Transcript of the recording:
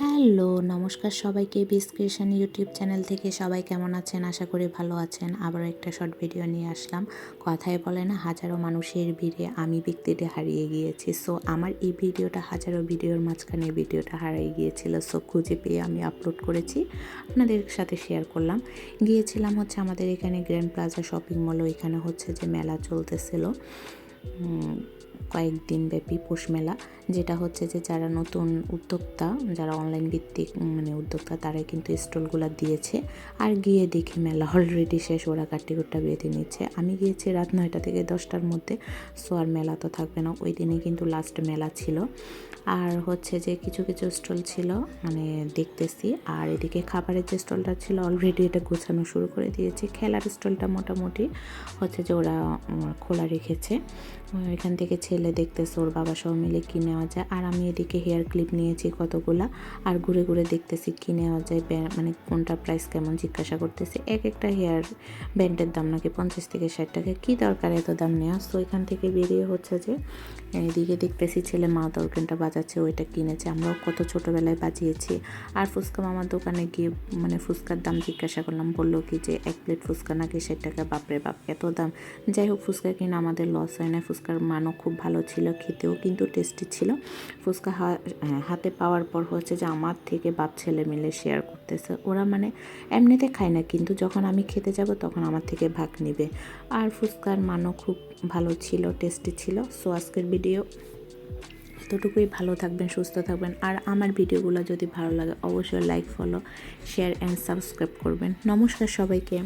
Hello, নমস্কার সবাইকে। বিস ক্রিয়েশন ইউটিউব চ্যানেল থেকে সবাই কেমন আছেন? আশা করি ভালো আছেন। আবারও একটা শর্ট ভিডিও নিয়ে আসলাম। কথায় বলে না, হাজারো মানুষের ভিড়ে আমি ব্যক্তিটি হারিয়ে গিয়েছি। সো আমার এই ভিডিওটা হাজারো ভিডিওর মাঝখানে ভিডিওটা হারিয়ে গিয়েছিল। সো খুঁজে পেয়ে আমি আপলোড করেছি, আপনাদের সাথে শেয়ার করলাম। গিয়েছিলাম হচ্ছে আমাদের এখানে গ্র্যান্ড প্লাজা শপিং মলে। এখানে হচ্ছে যে মেলা চলতেছিল কয়েকদিন ব্যাপী পৌষ মেলা, যেটা হচ্ছে যে যারা নতুন উদ্যোক্তা, যারা অনলাইন ভিত্তিক উদ্যোক্তা, তারাই কিন্তু স্টলগুলো দিয়েছে। আর গিয়ে দেখি মেলা অলরেডি শেষ, ওরা কাটিকুট্টা বেঁধে নিচ্ছে। আমি গিয়েছি রাত 9টা থেকে 10টার মধ্যে। সো আর মেলা তো থাকবে না, ওই দিনে কিন্তু লাস্ট মেলা ছিল। আর হচ্ছে যে কিছু কিছু স্টল ছিল দেখতেছি। আর এদিকে খাবারের যে স্টলটা ছিল অলরেডি এটা গোছানো শুরু করে দিয়েছে। খেলার স্টলটা মোটামুটি হচ্ছে যে ওরা খোলা রেখেছে। এখান থেকে ছেলে দেখতেছে ওর বাবা সব মিলে কী নেওয়া যায়। আর আমি এদিকে হেয়ার ক্লিপ নিয়েছি কতগুলা, আর ঘুরে ঘুরে দেখতেছি কী নেওয়া যায়, কোনটা প্রাইস কেমন জিজ্ঞাসা করতেছি। একটা হেয়ার ব্যান্ডের দাম নাকি 50 থেকে 60 টাকা। কী দরকার এত দাম নেওয়া? তো এখান থেকে বেরিয়ে হচ্ছে যে এদিকে দেখতেছি ছেলে মা তরকানটা বাজাচ্ছে, ওইটা কিনেছে। আমরাও কত ছোটোবেলায় বাজিয়েছি। আর ফুচকা মামার দোকানে গিয়ে ফুচকার দাম জিজ্ঞাসা করলাম, বললো কি যে 1 প্লেট ফুচকা নাকি 60 টাকা। বাপরে বাপ, এত দাম! যাই হোক, ফুচকা কিনে আমাদের লস হয় না। ফুচকার মানও খুব ভালো ছিল, খেতেও কিন্তু টেস্টি ছিল। ফুচকা হাতে পাওয়ার পর হচ্ছে যে আমার থেকে বাপ ছেলে মিলে শেয়ার করতেছে। ওরা এমনিতে খায় না, কিন্তু যখন আমি খেতে যাব তখন আমার থেকে ভাগ নেবে। আর ফুচকার মানও খুব ভালো ছিল, টেস্টি ছিল। সো আজকের ভিডিও এতটুকুই। ভালো থাকবেন, সুস্থ থাকবেন। আর আমার ভিডিওগুলো যদি ভালো লাগে অবশ্যই like, follow, share and subscribe করবেন। নমস্কার সবাইকে।